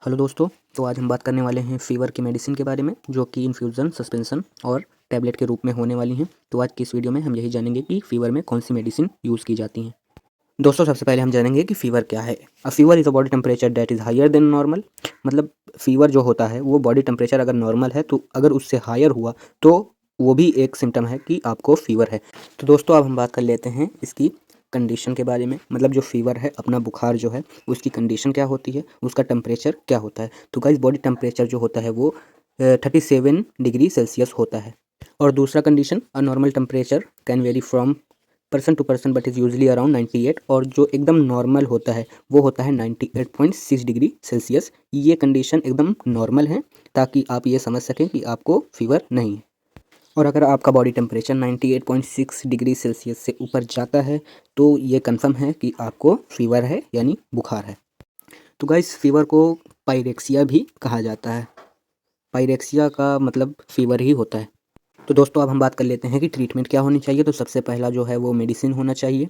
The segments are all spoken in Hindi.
हेलो दोस्तों। तो आज हम बात करने वाले हैं फ़ीवर की मेडिसिन के बारे में, जो कि इन्फ्यूज़न, सस्पेंशन और टैबलेट के रूप में होने वाली हैं। तो आज की इस वीडियो में हम यही जानेंगे कि फ़ीवर में कौन सी मेडिसिन यूज़ की जाती हैं। दोस्तों, सबसे पहले हम जानेंगे कि फ़ीवर क्या है। A fever is a body temperature that is higher than normal. मतलब फ़ीवर जो होता है वो बॉडी टेम्परेचर अगर नॉर्मल है तो अगर उससे हायर हुआ तो वो भी एक सिम्टम है कि आपको फ़ीवर है। तो दोस्तों, अब हम बात कर लेते हैं इसकी कंडीशन के बारे में। मतलब जो फ़ीवर है, अपना बुखार जो है, उसकी कंडीशन क्या होती है, उसका टेम्परेचर क्या होता है। तो गाइस, बॉडी टेम्परेचर जो होता है वो 37 डिग्री सेल्सियस होता है। और दूसरा condition, a normal temperature can vary from person to person but is usually around 98। और जो एकदम नॉर्मल होता है वो होता है 98.6 डिग्री सेल्सियस। ये कंडीशन एकदम नॉर्मल है, ताकि आप ये समझ सकें कि आपको फ़ीवर नहीं है। और अगर आपका बॉडी टेम्परेचर 98.6 डिग्री सेल्सियस से ऊपर जाता है तो ये कंफर्म है कि आपको फ़ीवर है, यानी बुखार है। तो गाइस, फ़ीवर को पायरेक्सिया भी कहा जाता है। पायरेक्सिया का मतलब फ़ीवर ही होता है। तो दोस्तों, अब हम बात कर लेते हैं कि ट्रीटमेंट क्या होनी चाहिए। तो सबसे पहला जो है वो मेडिसिन होना चाहिए।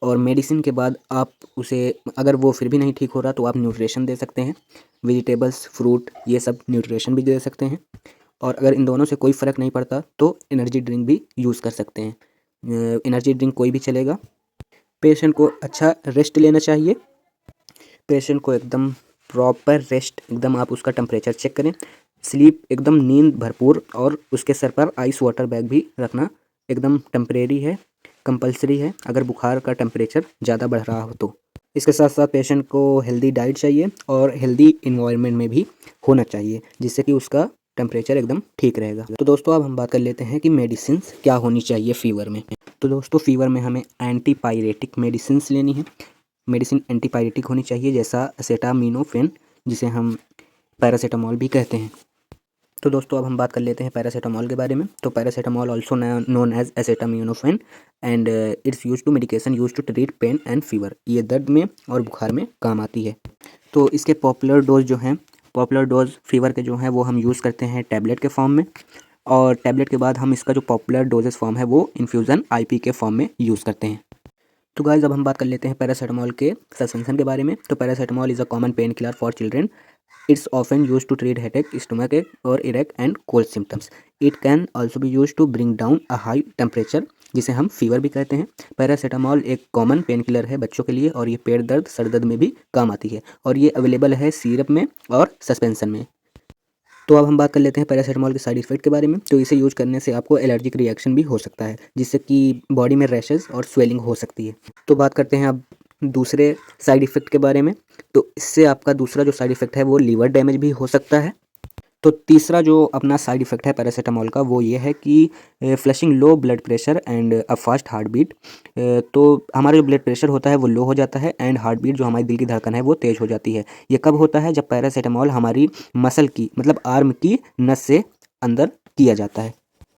और मेडिसिन के बाद आप उसे, अगर वो फिर भी नहीं ठीक हो रहा तो आप न्यूट्रिशन दे सकते हैं। वेजिटेबल्स, फ्रूट, ये सब न्यूट्रिशन भी दे सकते हैं। और अगर इन दोनों से कोई फ़र्क नहीं पड़ता तो एनर्जी ड्रिंक भी यूज़ कर सकते हैं। एनर्जी ड्रिंक कोई भी चलेगा। पेशेंट को अच्छा रेस्ट लेना चाहिए। पेशेंट को एकदम प्रॉपर रेस्ट, एकदम आप उसका टेम्परेचर चेक करें। स्लीप, एकदम नींद भरपूर। और उसके सर पर आइस वाटर बैग भी रखना एकदम टेम्परेरी है, कंपलसरी है, अगर बुखार का टेम्परेचर ज़्यादा बढ़ रहा हो तो। इसके साथ साथ पेशेंट को हेल्दी डाइट चाहिए और हेल्दी इन्वायरमेंट में भी होना चाहिए, जिससे कि उसका टेम्परेचर एकदम ठीक रहेगा। तो दोस्तों, अब हम बात कर लेते हैं कि मेडिसिन क्या होनी चाहिए फ़ीवर में। तो दोस्तों, फ़ीवर में हमें एंटीपायरेटिक मेडिसिन लेनी है। मेडिसिन एंटीपायरेटिक होनी चाहिए, जैसा एसिटामिनोफेन, जिसे हम पैरासीटामॉल भी कहते हैं। तो दोस्तों, अब हम बात कर लेते हैं पैरासीटामॉल के बारे में। तो paracetamol also known as acetaminophen and it's use to medication use to treat pain and fever. ये दर्द में और बुखार में काम आती है। तो इसके पॉपुलर डोज जो हैं, पॉपुलर डोज फ़ीवर के जो हैं वो हम यूज़ करते हैं टैबलेट के फॉर्म में। और टैबलेट के बाद हम इसका जो पॉपुलर डोजेस फॉर्म है वो इन्फ्यूज़न आईपी के फॉर्म में यूज़ करते हैं। तो गाइस, अब हम बात कर लेते हैं पैरासीटामॉल के सस्पेंशन के बारे में। तो paracetamol is a common pain killer for children. It's often use to treat headache, stomach ache और earache and cold symptoms. It can also be use to bring down a high temperature, जिसे हम फीवर भी कहते हैं। पैरासीटामॉल एक कॉमन पेन किलर है बच्चों के लिए, और ये पेट दर्द, सर दर्द में भी काम आती है। और ये अवेलेबल है सिरप में और सस्पेंशन में। तो अब हम बात कर लेते हैं पैरासीटामॉल के साइड इफ़ेक्ट के बारे में। तो इसे यूज़ करने से आपको एलर्जिक रिएक्शन भी हो सकता है, जिससे कि बॉडी में रैशेज़ और स्वेलिंग हो सकती है। तो बात करते हैं अब दूसरे साइड इफ़ेक्ट के बारे में। तो इससे आपका दूसरा जो साइड इफ़ेक्ट है वो लीवर डैमेज भी हो सकता है। तो तीसरा जो अपना साइड इफ़ेक्ट है पैरासीटामॉल का, वो ये है कि flushing low blood pressure and a fast heartbeat. तो हमारा जो ब्लड प्रेशर होता है वो लो हो जाता है, एंड हार्ट बीट, जो हमारी दिल की धड़कन है, वो तेज़ हो जाती है। ये कब होता है? जब पैरासीटामॉल हमारी मसल की, मतलब आर्म की नस से अंदर किया जाता है।